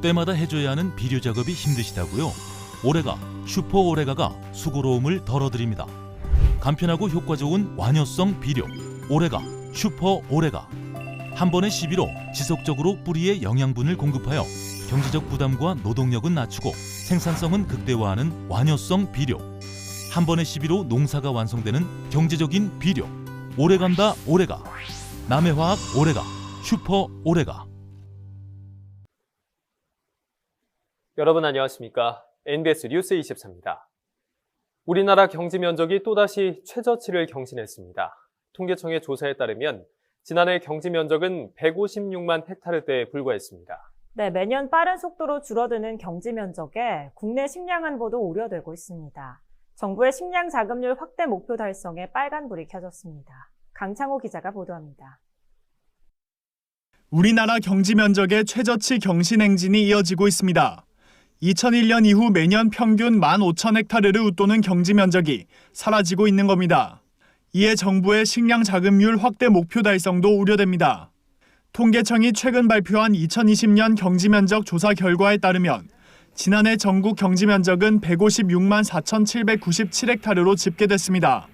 때마다 해줘야 하는 비료 작업이 힘드시다고요? 오레가, 슈퍼 오레가가 수고로움을 덜어드립니다. 간편하고 효과 좋은 완효성 비료 오레가, 슈퍼 오레가. 한 번의 시비로 지속적으로 뿌리에 영양분을 공급하여 경제적 부담과 노동력은 낮추고 생산성은 극대화하는 완효성 비료. 한 번의 시비로 농사가 완성되는 경제적인 비료 오레간다 오레가. 남해화학 오레가, 슈퍼 오레가. 여러분 안녕하십니까? NBS 뉴스 24입니다. 우리나라 경지 면적이 또다시 최저치를 경신했습니다. 통계청의 조사에 따르면 지난해 경지 면적은 156만 헥타르대에 불과했습니다. 네, 매년 빠른 속도로 줄어드는 경지 면적에 국내 식량 안보도 우려되고 있습니다. 정부의 식량 자급률 확대 목표 달성에 빨간불이 켜졌습니다. 강창호 기자가 보도합니다. 우리나라 경지 면적의 최저치 경신 행진이 이어지고 있습니다. 2001년 이후 매년 평균 15,000헥타르를 웃도는 경지 면적이 사라지고 있는 겁니다. 이에 정부의 식량 자급률 확대 목표 달성도 우려됩니다. 통계청이 최근 발표한 2020년 경지 면적 조사 결과에 따르면 지난해 전국 경지 면적은 156만 4,797헥타르로 집계됐습니다.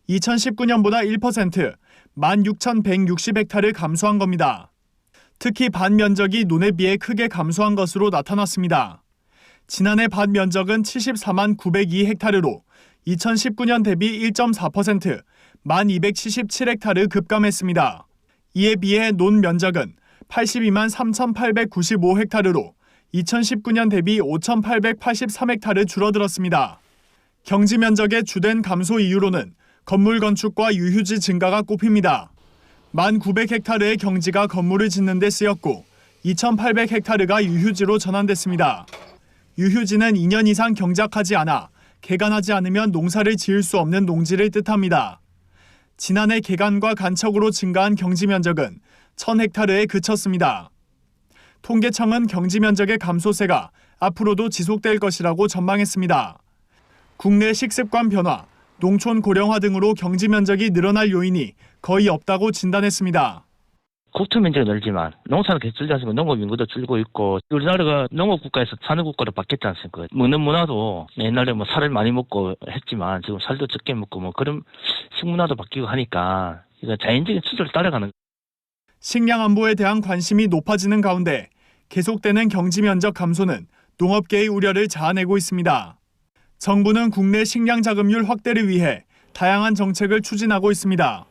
2019년보다 1%, 16,160헥타르 감소한 겁니다. 특히 밭 면적이 논에 비해 크게 감소한 것으로 나타났습니다. 지난해 밭 면적은 74만 902헥타르로 2019년 대비 1.4%, 1,277헥타르 급감했습니다. 이에 비해 논 면적은 82만 3,895헥타르로 2019년 대비 5,883헥타르 줄어들었습니다. 경지 면적의 주된 감소 이유로는 건물 건축과 유휴지 증가가 꼽힙니다. 1,900헥타르의 경지가 건물을 짓는 데 쓰였고 2,800헥타르가 유휴지로 전환됐습니다. 유휴지는 2년 이상 경작하지 않아 개간하지 않으면 농사를 지을 수 없는 농지를 뜻합니다. 지난해 개간과 간척으로 증가한 경지 면적은 1,000헥타르에 그쳤습니다. 통계청은 경지 면적의 감소세가 앞으로도 지속될 것이라고 전망했습니다. 국내 식습관 변화, 농촌 고령화 등으로 경지 면적이 늘어날 요인이 거의 없다고 진단했습니다. 국토 면적이 늘지만 농사는 계속 줄지 않습니까? 농업 인구도 줄고 있고 우리나라가 농업 국가에서 산업 국가로 바뀌었지 않습니까? 먹는 문화도 옛날에 살을 많이 먹고 했지만 지금 살도 적게 먹고 그런 식문화도 바뀌고 하니까 이거 자연적인 추세를 따라가는. 식량 안보에 대한 관심이 높아지는 가운데 계속되는 경지 면적 감소는 농업계의 우려를 자아내고 있습니다. 정부는 국내 식량 자급률 확대를 위해 다양한 정책을 추진하고 있습니다.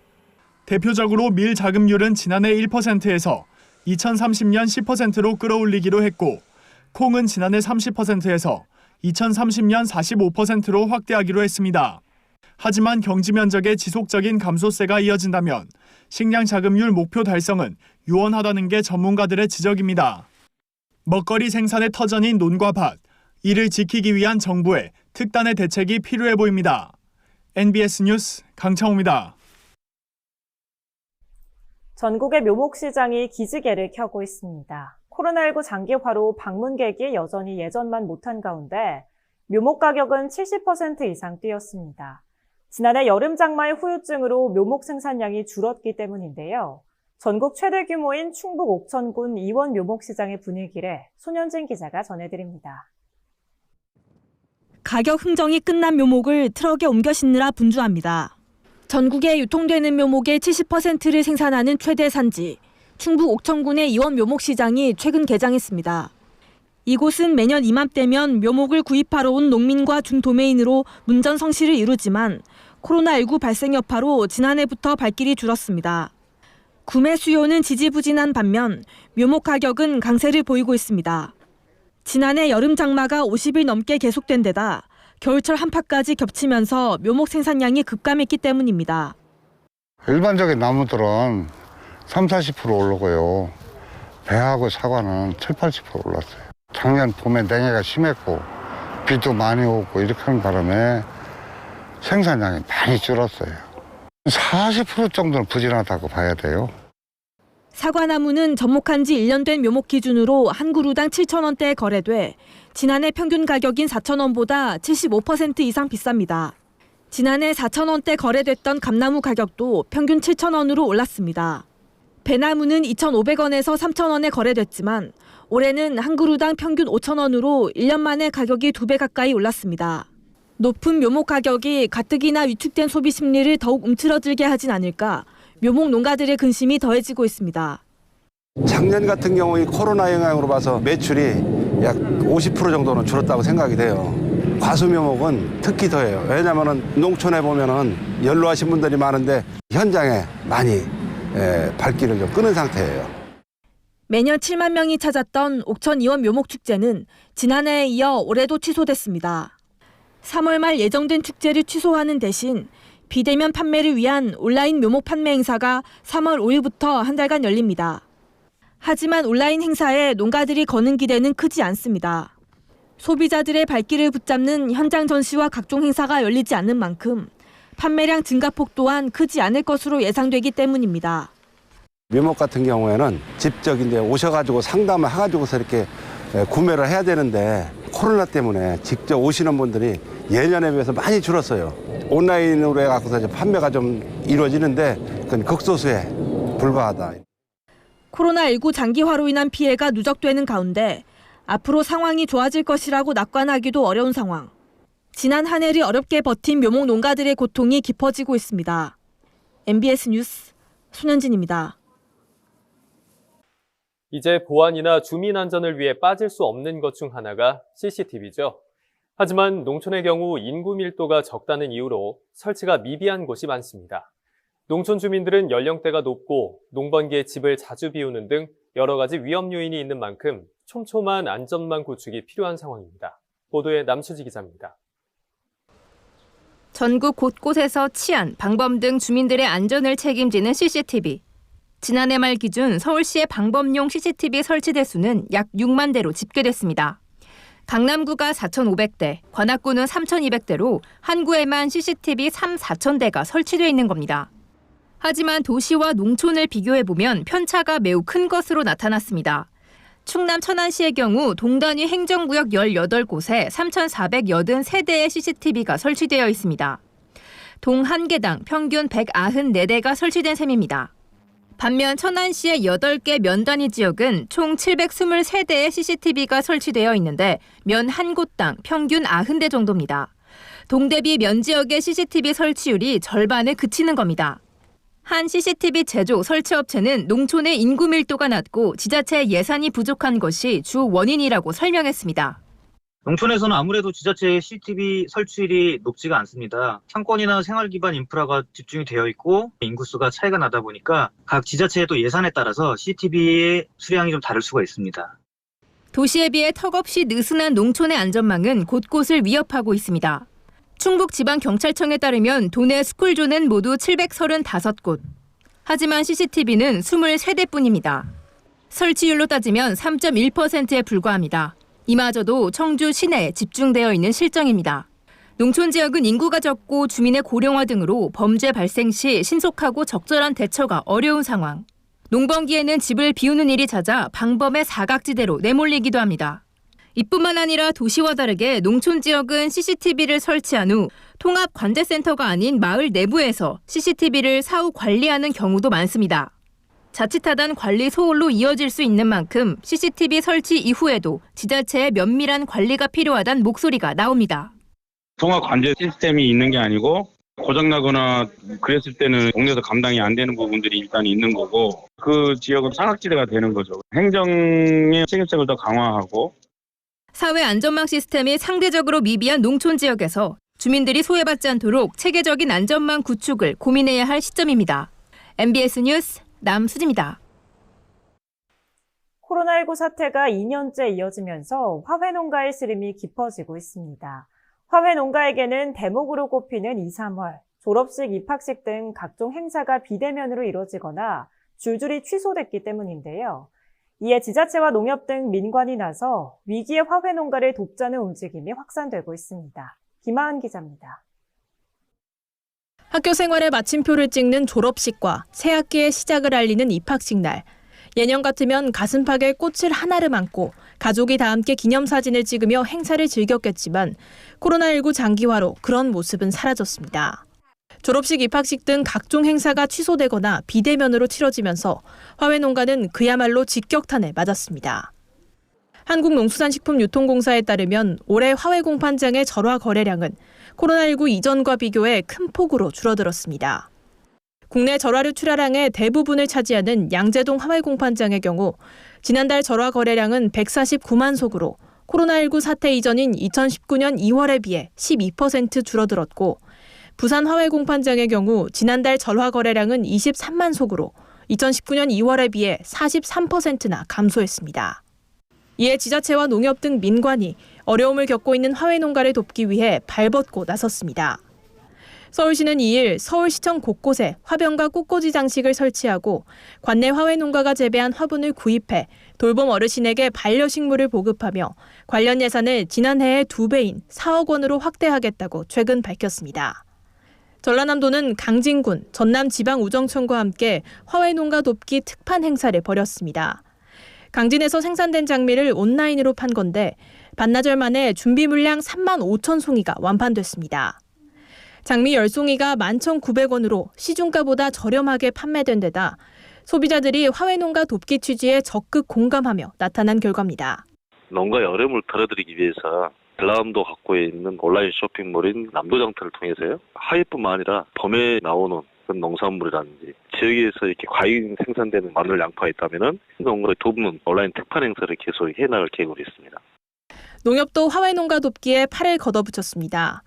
대표적으로 밀 자급률은 지난해 1%에서 2030년 10%로 끌어올리기로 했고, 콩은 지난해 30%에서 2030년 45%로 확대하기로 했습니다. 하지만 경지 면적의 지속적인 감소세가 이어진다면 식량 자급률 목표 달성은 유언하다는 게 전문가들의 지적입니다. 먹거리 생산의 터전인 논과 밭, 이를 지키기 위한 정부의 특단의 대책이 필요해 보입니다. NBS 뉴스 강창호입니다. 전국의 묘목시장이 기지개를 켜고 있습니다. 코로나19 장기화로 방문객이 여전히 예전만 못한 가운데 묘목 가격은 70% 이상 뛰었습니다. 지난해 여름 장마의 후유증으로 묘목 생산량이 줄었기 때문인데요. 전국 최대 규모인 충북 옥천군 이원 묘목시장의 분위기를 손현진 기자가 전해드립니다. 가격 흥정이 끝난 묘목을 트럭에 옮겨 싣느라 분주합니다. 전국에 유통되는 묘목의 70%를 생산하는 최대 산지, 충북 옥천군의 이원 묘목시장이 최근 개장했습니다. 이곳은 매년 이맘때면 묘목을 구입하러 온 농민과 중도매인으로 문전성시를 이루지만 코로나19 발생 여파로 지난해부터 발길이 줄었습니다. 구매 수요는 지지부진한 반면 묘목 가격은 강세를 보이고 있습니다. 지난해 여름 장마가 50일 넘게 계속된 데다 겨울철 한파까지 겹치면서 묘목 생산량이 급감했기 때문입니다. 일반적인 나무들은 30-40% 오르고요. 배하고 사과는 70-80% 올랐어요. 작년 봄에 냉해가 심했고 비도 많이 오고 이렇게 하는 바람에 생산량이 많이 줄었어요. 40% 정도는 부진하다고 봐야 돼요. 사과나무는 접목한 지 1년 된 묘목 기준으로 한 그루당 7,000원대에 거래돼 지난해 평균 가격인 4,000원보다 75% 이상 비쌉니다. 지난해 4,000원대 거래됐던 감나무 가격도 평균 7,000원으로 올랐습니다. 배나무는 2,500원에서 3,000원에 거래됐지만 올해는 한 그루당 평균 5,000원으로 1년 만에 가격이 2배 가까이 올랐습니다. 높은 묘목 가격이 가뜩이나 위축된 소비 심리를 더욱 움츠러들게 하진 않을까 묘목 농가들의 근심이 더해지고 있습니다. 작년 같은 경우 이 코로나 영향으로 봐서 매출이 약 50% 정도는 줄었다고 생각이 돼요. 과수묘목은 특히 더해요. 왜냐하면 농촌에 보면은 연로하신 분들이 많은데 현장에 많이 발길을 좀 끄는 상태예요. 매년 7만 명이 찾았던 옥천 이원 묘목축제는 지난해에 이어 올해도 취소됐습니다. 3월 말 예정된 축제를 취소하는 대신 비대면 판매를 위한 온라인 묘목 판매 행사가 3월 5일부터 한 달간 열립니다. 하지만 온라인 행사에 농가들이 거는 기대는 크지 않습니다. 소비자들의 발길을 붙잡는 현장 전시와 각종 행사가 열리지 않는 만큼 판매량 증가폭 또한 크지 않을 것으로 예상되기 때문입니다. 묘목 같은 경우에는 직접 이제 오셔가지고 상담을 해가지고서 이렇게 구매를 해야 되는데 코로나 때문에 직접 오시는 분들이 예년에 비해서 많이 줄었어요. 온라인으로 해갖고서 판매가 좀 이루어지는데 그건 극소수에 불과하다. 코로나19 장기화로 인한 피해가 누적되는 가운데 앞으로 상황이 좋아질 것이라고 낙관하기도 어려운 상황. 지난 한 해를 어렵게 버틴 묘목 농가들의 고통이 깊어지고 있습니다. MBS 뉴스 손현진입니다. 이제 보안이나 주민 안전을 위해 빠질 수 없는 것 중 하나가 CCTV죠. 하지만 농촌의 경우 인구 밀도가 적다는 이유로 설치가 미비한 곳이 많습니다. 농촌 주민들은 연령대가 높고 농번기에 집을 자주 비우는 등 여러 가지 위험 요인이 있는 만큼 촘촘한 안전망 구축이 필요한 상황입니다. 보도에 남수지 기자입니다. 전국 곳곳에서 치안, 방범 등 주민들의 안전을 책임지는 CCTV. 지난해 말 기준 서울시의 방범용 CCTV 설치 대수는 약 6만 대로 집계됐습니다. 강남구가 4,500대, 관악구는 3,200대로 한 구에만 CCTV 3,4,000대가 설치되어 있는 겁니다. 하지만 도시와 농촌을 비교해보면 편차가 매우 큰 것으로 나타났습니다. 충남 천안시의 경우 동단위 행정구역 18곳에 3,483대의 CCTV가 설치되어 있습니다. 동 한 개당 평균 194대가 설치된 셈입니다. 반면 천안시의 8개 면단위 지역은 총 723대의 CCTV가 설치되어 있는데 면 한 곳당 평균 90대 정도입니다. 동 대비 면 지역의 CCTV 설치율이 절반에 그치는 겁니다. 한 CCTV 제조 설치업체는 농촌의 인구 밀도가 낮고 지자체 예산이 부족한 것이 주 원인이라고 설명했습니다. 농촌에서는 아무래도 지자체의 CCTV 설치율이 높지가 않습니다. 상권이나 생활 기반 인프라가 집중이 되어 있고 인구수가 차이가 나다 보니까 각 지자체의 예산에 따라서 CCTV의 수량이 좀 다를 수가 있습니다. 도시에 비해 턱없이 느슨한 농촌의 안전망은 곳곳을 위협하고 있습니다. 충북지방경찰청에 따르면 도내 스쿨존은 모두 735곳. 하지만 CCTV는 23대뿐입니다. 설치율로 따지면 3.1%에 불과합니다. 이마저도 청주 시내에 집중되어 있는 실정입니다. 농촌 지역은 인구가 적고 주민의 고령화 등으로 범죄 발생 시 신속하고 적절한 대처가 어려운 상황. 농번기에는 집을 비우는 일이 잦아 방범의 사각지대로 내몰리기도 합니다. 이뿐만 아니라 도시와 다르게 농촌 지역은 CCTV를 설치한 후 통합 관제센터가 아닌 마을 내부에서 CCTV를 사후 관리하는 경우도 많습니다. 자칫하단 관리 소홀로 이어질 수 있는 만큼 CCTV 설치 이후에도 지자체의 면밀한 관리가 필요하다는 목소리가 나옵니다. 통합 관제 시스템이 있는 게 아니고 고장나거나 그랬을 때는 동네에서 감당이 안 되는 부분들이 일단 있는 거고 그 지역은 사각지대가 되는 거죠. 행정의 책임성을 더 강화하고 사회 안전망 시스템이 상대적으로 미비한 농촌 지역에서 주민들이 소외받지 않도록 체계적인 안전망 구축을 고민해야 할 시점입니다. MBS 뉴스 남수지입니다. 코로나19 사태가 2년째 이어지면서 화훼 농가의 시름이 깊어지고 있습니다. 화훼 농가에게는 대목으로 꼽히는 2, 3월, 졸업식, 입학식 등 각종 행사가 비대면으로 이뤄지거나 줄줄이 취소됐기 때문인데요. 이에 지자체와 농협 등 민관이 나서 위기의 화훼 농가를 돕자는 움직임이 확산되고 있습니다. 김하은 기자입니다. 학교 생활의 마침표를 찍는 졸업식과 새학기의 시작을 알리는 입학식 날. 예년 같으면 가슴팍에 꽃을 하나를 안고 가족이 다 함께 기념사진을 찍으며 행사를 즐겼겠지만 코로나19 장기화로 그런 모습은 사라졌습니다. 졸업식, 입학식 등 각종 행사가 취소되거나 비대면으로 치러지면서 화훼농가는 그야말로 직격탄을 맞았습니다. 한국농수산식품유통공사에 따르면 올해 화훼 공판장의 절화 거래량은 코로나19 이전과 비교해 큰 폭으로 줄어들었습니다. 국내 절화류 출하량의 대부분을 차지하는 양재동 화훼 공판장의 경우 지난달 절화 거래량은 149만 속으로 코로나19 사태 이전인 2019년 2월에 비해 12% 줄어들었고, 부산 화훼 공판장의 경우 지난달 절화 거래량은 23만 속으로 2019년 2월에 비해 43%나 감소했습니다. 이에 지자체와 농협 등 민관이 어려움을 겪고 있는 화훼 농가를 돕기 위해 발벗고 나섰습니다. 서울시는 2일 서울시청 곳곳에 화병과 꽃꽂이 장식을 설치하고 관내 화훼 농가가 재배한 화분을 구입해 돌봄 어르신에게 반려식물을 보급하며 관련 예산을 지난해의 2배인 4억 원으로 확대하겠다고 최근 밝혔습니다. 전라남도는 강진군, 전남지방우정청과 함께 화훼 농가 돕기 특판 행사를 벌였습니다. 강진에서 생산된 장미를 온라인으로 판 건데 반나절 만에 준비 물량 3만 5천 송이가 완판됐습니다. 장미 10송이가 11,900원으로 시중가보다 저렴하게 판매된 데다 소비자들이 화훼 농가 돕기 취지에 적극 공감하며 나타난 결과입니다. 농가의 어려움을 덜어드리기 위해서 전라남도 갖고 있는 온라인 쇼핑몰인 남도장터를 통해서요. 화훼뿐만 아니라 봄에 나오는 그런 농산물이라든지 지역에서 이렇게 과잉 생산되는 마늘, 양파가 있다면은 농가를 돕는 온라인 특판 행사를 계속 해나갈 계획으로 있습니다. 농협도 화훼 농가 돕기에 팔을 걷어붙였습니다.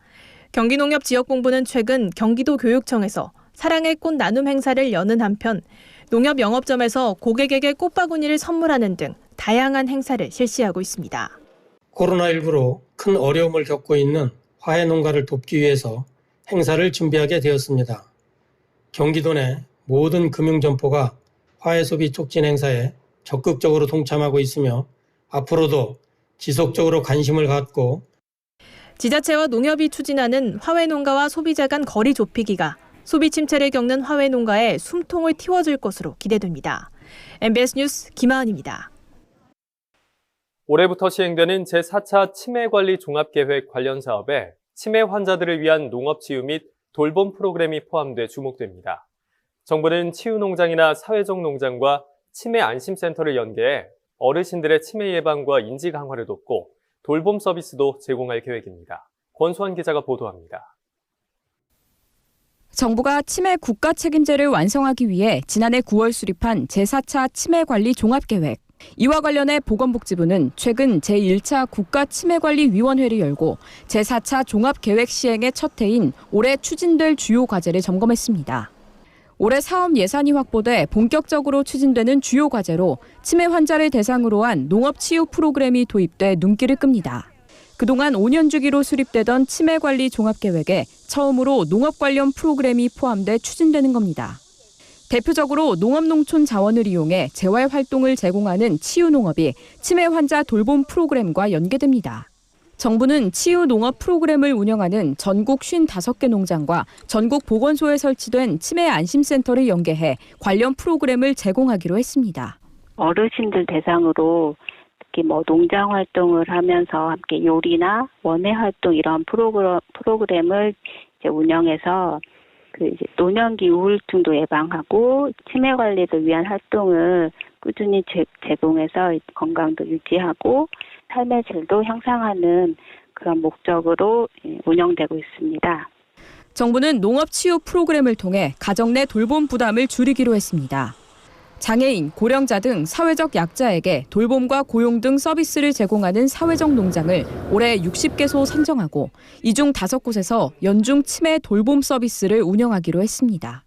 경기농협지역본부는 최근 경기도 교육청에서 사랑의 꽃 나눔 행사를 여는 한편 농협 영업점에서 고객에게 꽃바구니를 선물하는 등 다양한 행사를 실시하고 있습니다. 코로나19로 큰 어려움을 겪고 있는 화훼 농가를 돕기 위해서 행사를 준비하게 되었습니다. 경기도 내 모든 금융점포가 화훼 소비 촉진 행사에 적극적으로 동참하고 있으며 앞으로도 지속적으로 관심을 갖고 지자체와 농협이 추진하는 화훼 농가와 소비자 간 거리 좁히기가 소비 침체를 겪는 화훼 농가에 숨통을 틔워줄 것으로 기대됩니다. MBS 뉴스 김하은입니다. 올해부터 시행되는 제4차 치매관리 종합계획 관련 사업에 치매 환자들을 위한 농업치유 및 돌봄 프로그램이 포함돼 주목됩니다. 정부는 치유농장이나 사회적 농장과 치매 안심센터를 연계해 어르신들의 치매 예방과 인지 강화를 돕고 돌봄 서비스도 제공할 계획입니다. 권수환 기자가 보도합니다. 정부가 치매 국가 책임제를 완성하기 위해 지난해 9월 수립한 제4차 치매관리 종합계획. 이와 관련해 보건복지부는 최근 제1차 국가치매관리위원회를 열고 제4차 종합계획 시행의 첫 해인 올해 추진될 주요 과제를 점검했습니다. 올해 사업 예산이 확보돼 본격적으로 추진되는 주요 과제로 치매 환자를 대상으로 한 농업치유 프로그램이 도입돼 눈길을 끕니다. 그동안 5년 주기로 수립되던 치매관리 종합계획에 처음으로 농업 관련 프로그램이 포함돼 추진되는 겁니다. 대표적으로 농업농촌 자원을 이용해 재활활동을 제공하는 치유농업이 치매 환자 돌봄 프로그램과 연계됩니다. 정부는 치유농업 프로그램을 운영하는 전국 55개 농장과 전국 보건소에 설치된 치매 안심센터를 연계해 관련 프로그램을 제공하기로 했습니다. 어르신들 대상으로 특히 농장 활동을 하면서 함께 요리나 원예 활동 이런 프로그램을 이제 운영해서 노년기 우울증도 예방하고 치매 관리를 위한 활동을 꾸준히 제공해서 건강도 유지하고 삶의 질도 향상하는 그런 목적으로 운영되고 있습니다. 정부는 농업치유 프로그램을 통해 가정 내 돌봄 부담을 줄이기로 했습니다. 장애인, 고령자 등 사회적 약자에게 돌봄과 고용 등 서비스를 제공하는 사회적 농장을 올해 60개소 선정하고 이 중 5곳에서 연중 치매 돌봄 서비스를 운영하기로 했습니다.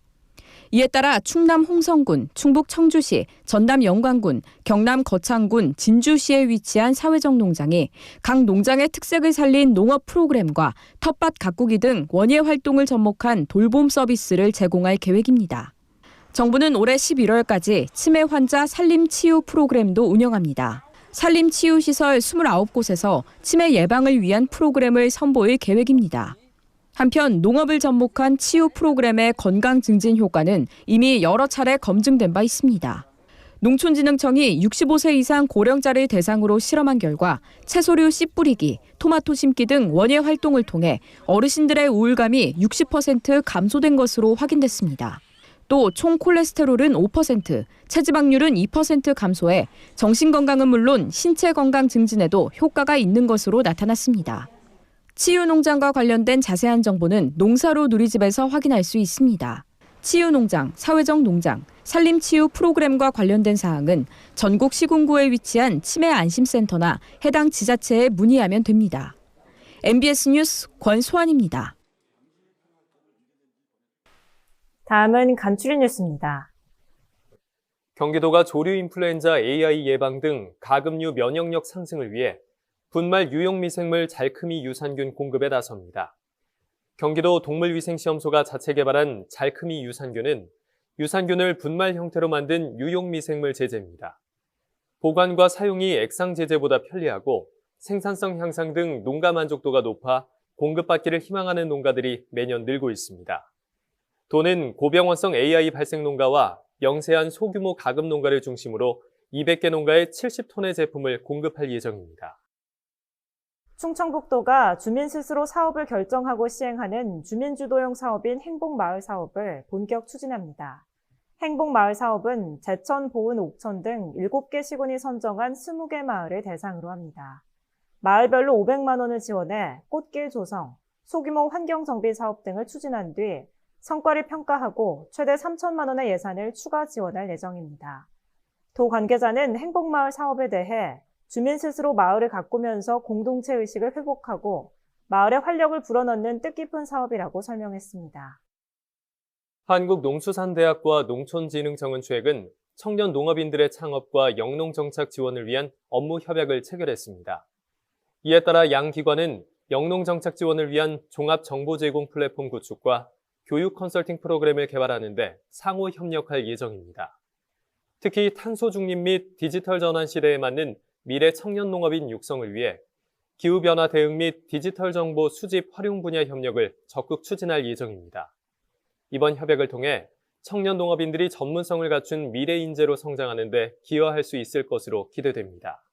이에 따라 충남 홍성군, 충북 청주시, 전남 영광군, 경남 거창군, 진주시에 위치한 사회적 농장이 각 농장의 특색을 살린 농업 프로그램과 텃밭 가꾸기 등 원예 활동을 접목한 돌봄 서비스를 제공할 계획입니다. 정부는 올해 11월까지 치매 환자 산림치유 프로그램도 운영합니다. 산림치유시설 29곳에서 치매 예방을 위한 프로그램을 선보일 계획입니다. 한편 농업을 접목한 치유 프로그램의 건강 증진 효과는 이미 여러 차례 검증된 바 있습니다. 농촌진흥청이 65세 이상 고령자를 대상으로 실험한 결과 채소류 씨 뿌리기, 토마토 심기 등 원예 활동을 통해 어르신들의 우울감이 60% 감소된 것으로 확인됐습니다. 또 총 콜레스테롤은 5%, 체지방률은 2% 감소해 정신건강은 물론 신체 건강 증진에도 효과가 있는 것으로 나타났습니다. 치유농장과 관련된 자세한 정보는 농사로 누리집에서 확인할 수 있습니다. 치유농장, 사회적 농장, 산림치유 프로그램과 관련된 사항은 전국 시군구에 위치한 치매안심센터나 해당 지자체에 문의하면 됩니다. MBS 뉴스 권소환입니다. 다음은 간추린 뉴스입니다. 경기도가 조류 인플루엔자 AI 예방 등 가금류 면역력 상승을 위해 분말 유용 미생물 잘크미 유산균 공급에 나섭니다. 경기도 동물위생시험소가 자체 개발한 잘크미 유산균은 유산균을 분말 형태로 만든 유용 미생물 제제입니다. 보관과 사용이 액상 제제보다 편리하고 생산성 향상 등 농가 만족도가 높아 공급받기를 희망하는 농가들이 매년 늘고 있습니다. 도는 고병원성 AI 발생 농가와 영세한 소규모 가금 농가를 중심으로 200개 농가에 70톤의 제품을 공급할 예정입니다. 충청북도가 주민 스스로 사업을 결정하고 시행하는 주민주도형 사업인 행복마을 사업을 본격 추진합니다. 행복마을 사업은 제천, 보은, 옥천 등 7개 시군이 선정한 20개 마을을 대상으로 합니다. 마을별로 500만 원을 지원해 꽃길 조성, 소규모 환경정비 사업 등을 추진한 뒤 성과를 평가하고 최대 3천만 원의 예산을 추가 지원할 예정입니다. 도 관계자는 행복마을 사업에 대해 주민 스스로 마을을 가꾸면서 공동체 의식을 회복하고 마을에 활력을 불어넣는 뜻깊은 사업이라고 설명했습니다. 한국농수산대학과 농촌진흥청은 최근 청년 농업인들의 창업과 영농정착 지원을 위한 업무 협약을 체결했습니다. 이에 따라 양 기관은 영농정착 지원을 위한 종합정보제공 플랫폼 구축과 교육 컨설팅 프로그램을 개발하는 데 상호 협력할 예정입니다. 특히 탄소 중립 및 디지털 전환 시대에 맞는 미래 청년 농업인 육성을 위해 기후변화 대응 및 디지털 정보 수집 활용 분야 협력을 적극 추진할 예정입니다. 이번 협약을 통해 청년 농업인들이 전문성을 갖춘 미래 인재로 성장하는 데 기여할 수 있을 것으로 기대됩니다.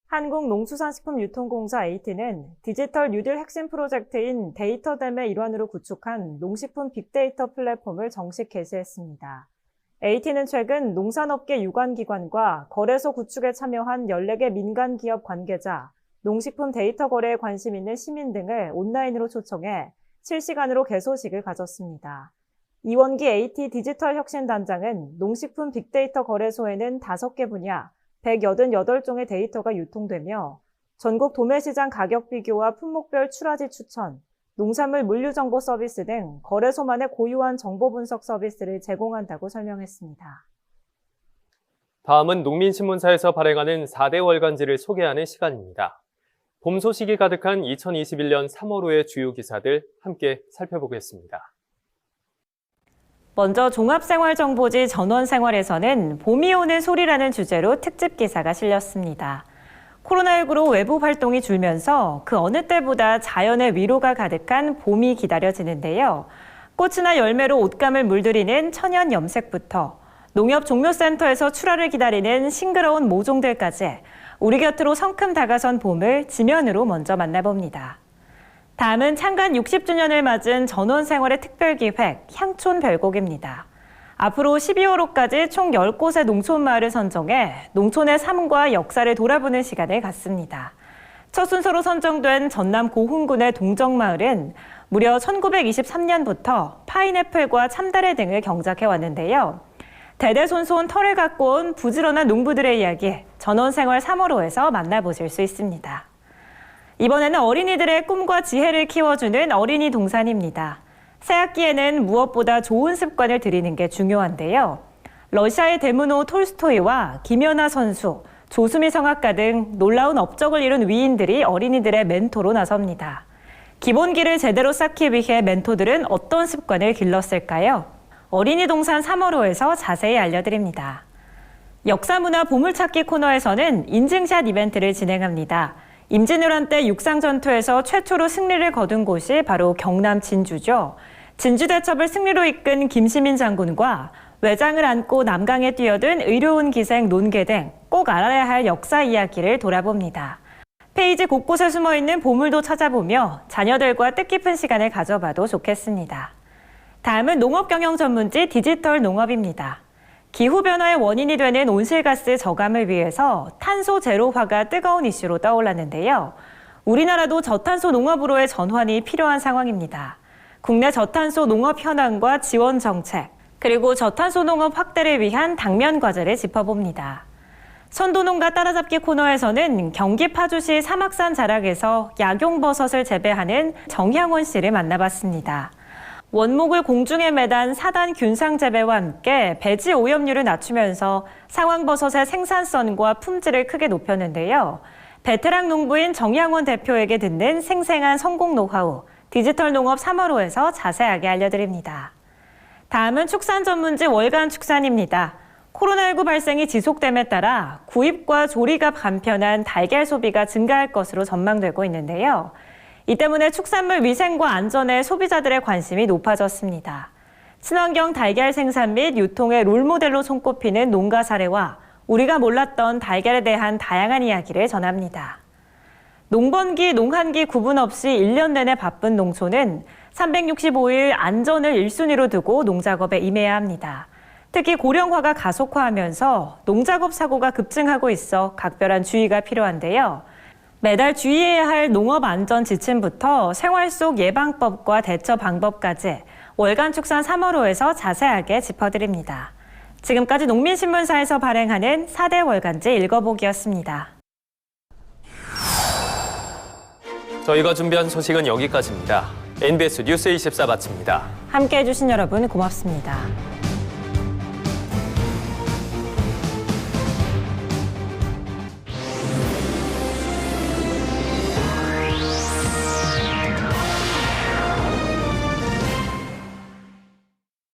한국농수산식품유통공사 AT는 디지털 뉴딜 핵심 프로젝트인 데이터댐의 일환으로 구축한 농식품 빅데이터 플랫폼을 정식 개시했습니다. AT는 최근 농산업계 유관기관과 거래소 구축에 참여한 14개 민간기업 관계자, 농식품 데이터 거래에 관심 있는 시민 등을 온라인으로 초청해 실시간으로 개소식을 가졌습니다. 이원기 AT 디지털 혁신단장은 농식품 빅데이터 거래소에는 5개 분야, 188종의 데이터가 유통되며 전국 도매시장 가격 비교와 품목별 출하지 추천, 농산물 물류 정보 서비스 등 거래소만의 고유한 정보 분석 서비스를 제공한다고 설명했습니다. 다음은 농민신문사에서 발행하는 4대 월간지를 소개하는 시간입니다. 봄 소식이 가득한 2021년 3월호의 주요 기사들 함께 살펴보겠습니다. 먼저 종합생활정보지 전원생활에서는 봄이 오는 소리라는 주제로 특집 기사가 실렸습니다. 코로나19로 외부 활동이 줄면서 그 어느 때보다 자연의 위로가 가득한 봄이 기다려지는데요. 꽃이나 열매로 옷감을 물들이는 천연 염색부터 농협 종묘센터에서 출하를 기다리는 싱그러운 모종들까지 우리 곁으로 성큼 다가선 봄을 지면으로 먼저 만나봅니다. 다음은 창간 60주년을 맞은 전원생활의 특별기획 향촌 별곡입니다. 앞으로 12월호까지 총 10곳의 농촌마을을 선정해 농촌의 삶과 역사를 돌아보는 시간을 갖습니다. 첫 순서로 선정된 전남 고흥군의 동정마을은 무려 1923년부터 파인애플과 참다래 등을 경작해 왔는데요. 대대손손 털을 갖고 온 부지런한 농부들의 이야기 전원생활 3월호에서 만나보실 수 있습니다. 이번에는 어린이들의 꿈과 지혜를 키워주는 어린이 동산입니다. 새학기에는 무엇보다 좋은 습관을 들이는 게 중요한데요. 러시아의 대문호 톨스토이와 김연아 선수, 조수미 성악가 등 놀라운 업적을 이룬 위인들이 어린이들의 멘토로 나섭니다. 기본기를 제대로 쌓기 위해 멘토들은 어떤 습관을 길렀을까요? 어린이 동산 3월호에서 자세히 알려드립니다. 역사문화 보물찾기 코너에서는 인증샷 이벤트를 진행합니다. 임진왜란 때 육상전투에서 최초로 승리를 거둔 곳이 바로 경남 진주죠. 진주대첩을 승리로 이끈 김시민 장군과 외장을 안고 남강에 뛰어든 의료운 기생 논개 등 꼭 알아야 할 역사 이야기를 돌아봅니다. 페이지 곳곳에 숨어있는 보물도 찾아보며 자녀들과 뜻깊은 시간을 가져봐도 좋겠습니다. 다음은 농업경영 전문지 디지털 농업입니다. 기후변화의 원인이 되는 온실가스 저감을 위해서 탄소 제로화가 뜨거운 이슈로 떠올랐는데요. 우리나라도 저탄소 농업으로의 전환이 필요한 상황입니다. 국내 저탄소 농업 현황과 지원 정책, 그리고 저탄소 농업 확대를 위한 당면 과제를 짚어봅니다. 선도농가 따라잡기 코너에서는 경기 파주시 사막산 자락에서 약용버섯을 재배하는 정향원 씨를 만나봤습니다. 원목을 공중에 매단 4단 균상 재배와 함께 배지 오염률을 낮추면서 상황버섯의 생산성과 품질을 크게 높였는데요. 베테랑 농부인 정향원 대표에게 듣는 생생한 성공 노하우, 디지털 농업 3월호에서 자세하게 알려드립니다. 다음은 축산 전문지 월간 축산입니다. 코로나19 발생이 지속됨에 따라 구입과 조리가 간편한 달걀 소비가 증가할 것으로 전망되고 있는데요. 이 때문에 축산물 위생과 안전에 소비자들의 관심이 높아졌습니다. 친환경 달걀 생산 및 유통의 롤모델로 손꼽히는 농가 사례와 우리가 몰랐던 달걀에 대한 다양한 이야기를 전합니다. 농번기, 농한기 구분 없이 1년 내내 바쁜 농촌은 365일 안전을 1순위로 두고 농작업에 임해야 합니다. 특히 고령화가 가속화하면서 농작업 사고가 급증하고 있어 각별한 주의가 필요한데요. 매달 주의해야 할 농업 안전 지침부터 생활 속 예방법과 대처 방법까지 월간 축산 3월호에서 자세하게 짚어드립니다. 지금까지 농민신문사에서 발행하는 4대 월간지 읽어보기였습니다. 저희가 준비한 소식은 여기까지입니다. NBS 뉴스 24 마칩니다. 함께해 주신 여러분 고맙습니다.